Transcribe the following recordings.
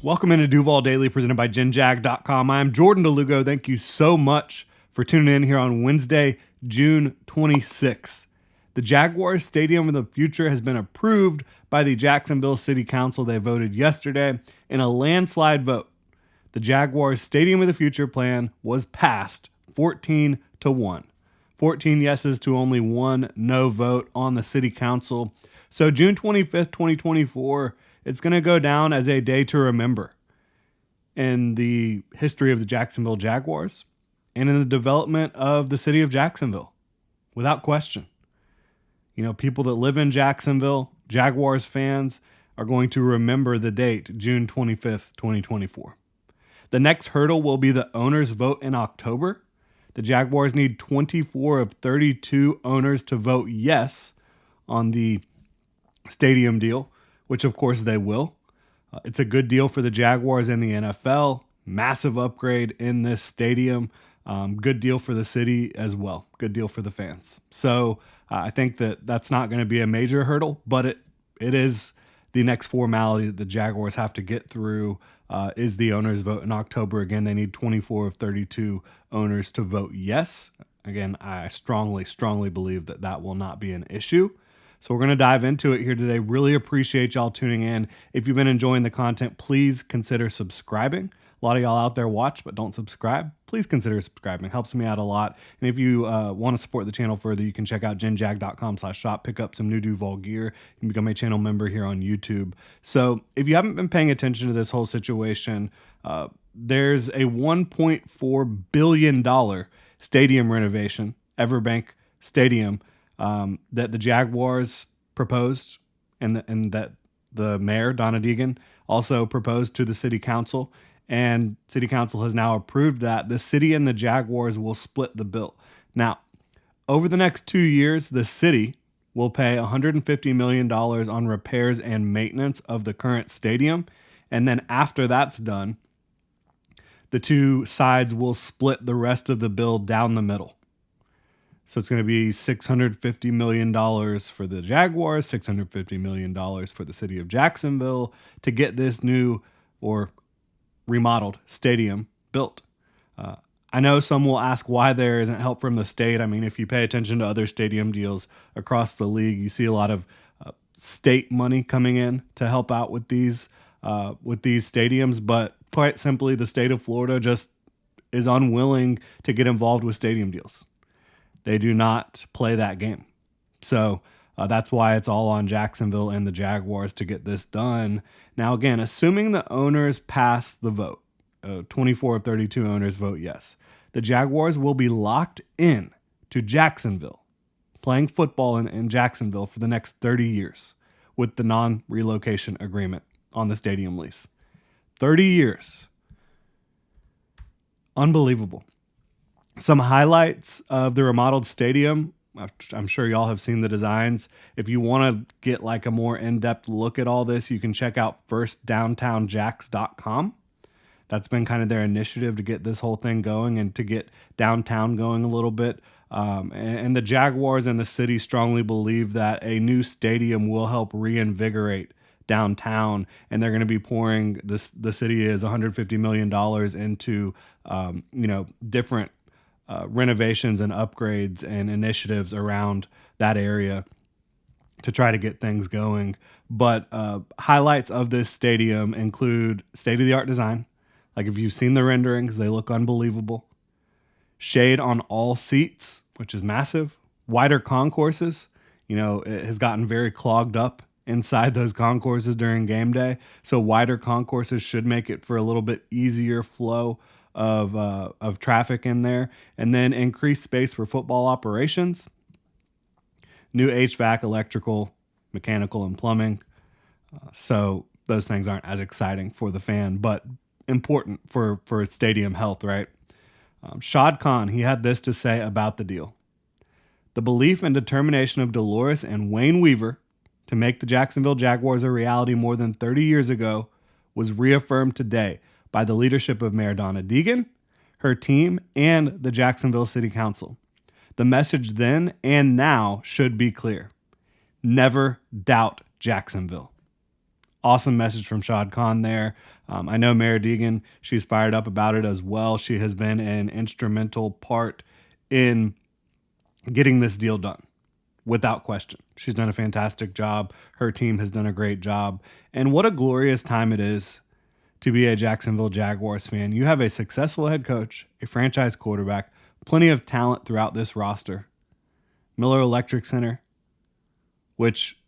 Welcome into Duval Daily, presented by GenJag.com. I'm Jordan Lugo. Thank you so much for tuning in here on Wednesday, June 26th. The Jaguars Stadium of the Future has been approved by the Jacksonville City Council. They voted yesterday in a landslide vote. The Jaguars Stadium of the Future plan was passed 14-1. 14 yeses to only one no vote on the City Council. So June 25th, 2024, it's going to go down as a day to remember in the history of the Jacksonville Jaguars and in the development of the city of Jacksonville, without question. You know, people that live in Jacksonville, Jaguars fans, are going to remember the date, June 25th, 2024. The next hurdle will be the owners' vote in October. The Jaguars need 24 of 32 owners to vote yes on the stadium deal, which of course they will. It's a good deal for the Jaguars and the NFL. Massive upgrade in this stadium. Good deal for the city as well. Good deal for the fans. So I think that that's not going to be a major hurdle, but it is the next formality that the Jaguars have to get through is the owners vote in October. Again, they need 24 of 32 owners to vote yes. Again, I strongly believe that that will not be an issue. So we're going to dive into it here today. Really appreciate y'all tuning in. If you've been enjoying the content, please consider subscribing. A lot of y'all out there watch but don't subscribe. Please consider subscribing. It helps me out a lot. And if you want to support the channel further, you can check out genjag.com/shop, pick up some new Duval gear, and become a channel member here on YouTube. So if you haven't been paying attention to this whole situation, there's a $1.4 billion stadium renovation, Everbank Stadium, that the Jaguars proposed and that the mayor, Donna Deegan, also proposed to the city council. And city council has now approved that. The city and the Jaguars will split the bill. Now, over the next 2 years, the city will pay $150 million on repairs and maintenance of the current stadium. And then after that's done, the two sides will split the rest of the bill down the middle. So it's going to be $650 million for the Jaguars, $650 million for the city of Jacksonville to get this new or remodeled stadium built. I know some will ask why there isn't help from the state. I mean, if you pay attention to other stadium deals across the league, you see a lot of state money coming in to help out with these stadiums. But quite simply, the state of Florida just is unwilling to get involved with stadium deals. They do not play that game. So that's why it's all on Jacksonville and the Jaguars to get this done. Now, again, assuming the owners pass the vote, 24 of 32 owners vote yes, the Jaguars will be locked in to Jacksonville, playing football in Jacksonville for the next 30 years with the non-relocation agreement on the stadium lease. 30 years. Unbelievable. Some highlights of the remodeled stadium. I'm sure y'all have seen the designs. If you want to get like a more in-depth look at all this, you can check out firstdowntownjacks.com. That's been kind of their initiative to get this whole thing going and to get downtown going a little bit. And the Jaguars and the city strongly believe that a new stadium will help reinvigorate downtown, and they're going to be pouring this. The city is $150 million into different renovations and upgrades and initiatives around that area to try to get things going. But highlights of this stadium include state-of-the-art design. Like if you've seen the renderings, they look unbelievable. Shade on all seats, which is massive. Wider concourses. You know, it has gotten very clogged up inside those concourses during game day. So wider concourses should make it for a little bit easier flow of traffic in there. And then increased space for football operations. New HVAC, electrical, mechanical, and plumbing. So those things aren't as exciting for the fan, but important for stadium health, right? Shad Khan, he had this to say about the deal. The belief and determination of Dolores and Wayne Weaver to make the Jacksonville Jaguars a reality more than 30 years ago was reaffirmed today by the leadership of Mayor Donna Deegan, her team, and the Jacksonville City Council. The message then and now should be clear. Never doubt Jacksonville. awesome message from Shad Khan there. I know Mara Deegan, she's fired up about it as well. She has been an instrumental part in getting this deal done, without question. She's done a fantastic job. Her team has done a great job. And what a glorious time it is to be a Jacksonville Jaguars fan. You have a successful head coach, a franchise quarterback, plenty of talent throughout this roster. Miller Electric Center, which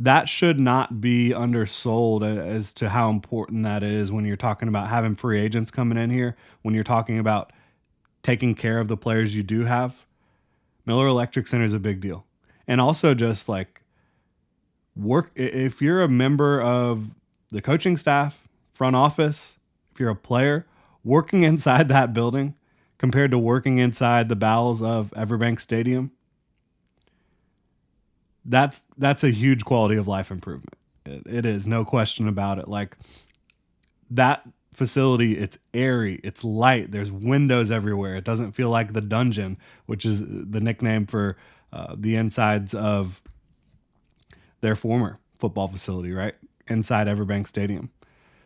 that should not be undersold as to how important that is when you're talking about having free agents coming in here, when you're talking about taking care of the players you do have. Miller Electric Center is a big deal. And also just like work, if you're a member of the coaching staff, front office, if you're a player, working inside that building compared to working inside the bowels of Everbank Stadium, that's a huge quality of life improvement. It is, no question about it. Like that facility, it's airy, it's light, there's windows everywhere. It doesn't feel like the dungeon, which is the nickname for the insides of their former football facility, right? Inside Everbank Stadium.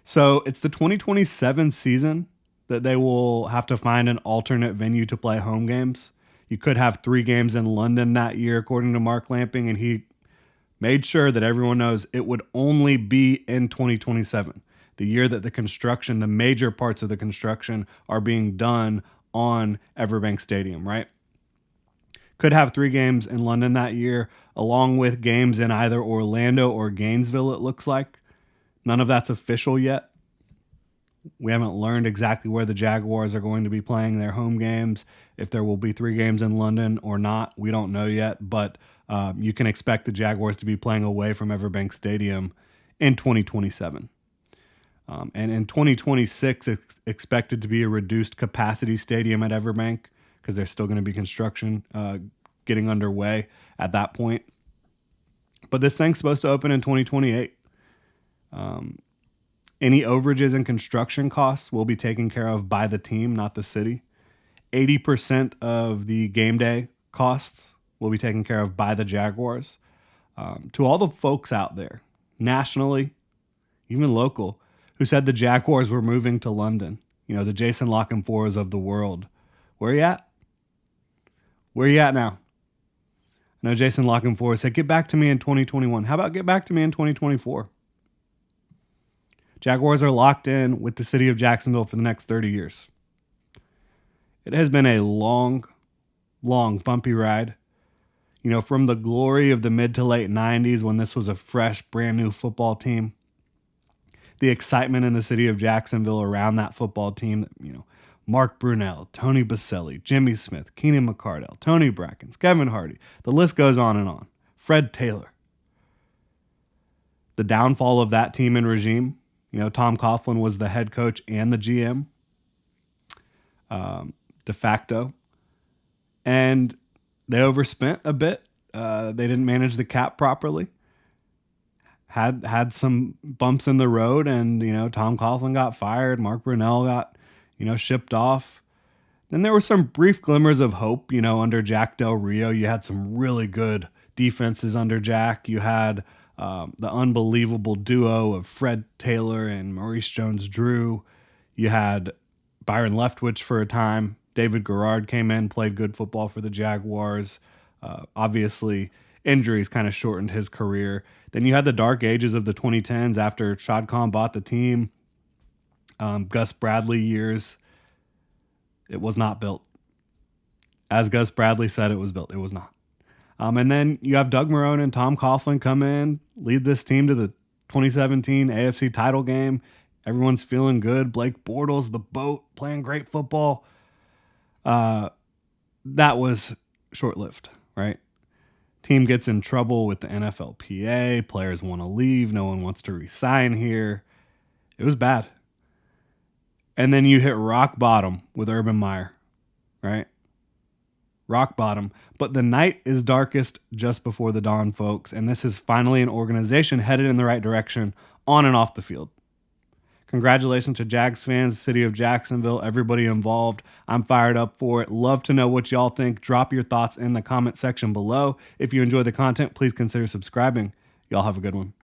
So it's the 2027 season that they will have to find an alternate venue to play home games. You could have 3 games in London that year, according to Mark Lamping, and he made sure that everyone knows it would only be in 2027, the year that the major parts of the construction are being done on Everbank Stadium, right? Could have 3 games in London that year, along with games in either Orlando or Gainesville, it looks like. None of that's official yet. We haven't learned exactly where the Jaguars are going to be playing their home games. If there will be 3 games in London or not, we don't know yet. But you can expect the Jaguars to be playing away from Everbank Stadium in 2027. And in 2026, it's expected to be a reduced capacity stadium at Everbank because there's still going to be construction getting underway at that point. But this thing's supposed to open in 2028. Any overages and construction costs will be taken care of by the team, not the city. 80% of the game day costs will be taken care of by the Jaguars. To all the folks out there, nationally, even local, who said the Jaguars were moving to London, the Jason Lockenfors of the world, where are you at? Where are you at now? I know Jason Lockenfors said, get back to me in 2021. How about get back to me in 2024? Jaguars are locked in with the city of Jacksonville for the next 30 years. It has been a long, long, bumpy ride. From the glory of the mid to late 90s when this was a fresh, brand new football team, the excitement in the city of Jacksonville around that football team, Mark Brunell, Tony Baselli, Jimmy Smith, Keenan McCardell, Tony Brackens, Kevin Hardy, the list goes on and on. Fred Taylor. The downfall of that team and regime, Tom Coughlin was the head coach and the GM de facto. And they overspent a bit. They didn't manage the cap properly. Had some bumps in the road, and, Tom Coughlin got fired. Mark Brunell got, shipped off. Then there were some brief glimmers of hope, under Jack Del Rio. You had some really good defenses under Jack. You had the unbelievable duo of Fred Taylor and Maurice Jones-Drew. You had Byron Leftwich for a time. David Garrard came in, played good football for the Jaguars. Obviously, injuries kind of shortened his career. Then you had the dark ages of the 2010s after Shad Khan bought the team. Gus Bradley years. It was not built. As Gus Bradley said, it was built. It was not. And then you have Doug Marrone and Tom Coughlin come in, lead this team to the 2017 AFC title game. Everyone's feeling good. Blake Bortles, the boat, playing great football. That was short-lived, right? Team gets in trouble with the NFLPA. Players want to leave. No one wants to resign here. It was bad. And then you hit rock bottom with Urban Meyer, right? Rock bottom. But the night is darkest just before the dawn, folks. And this is finally an organization headed in the right direction on and off the field. Congratulations to Jags fans, city of Jacksonville, everybody involved. I'm fired up for it. Love to know what y'all think. Drop your thoughts in the comment section below. If you enjoy the content, please consider subscribing. Y'all have a good one.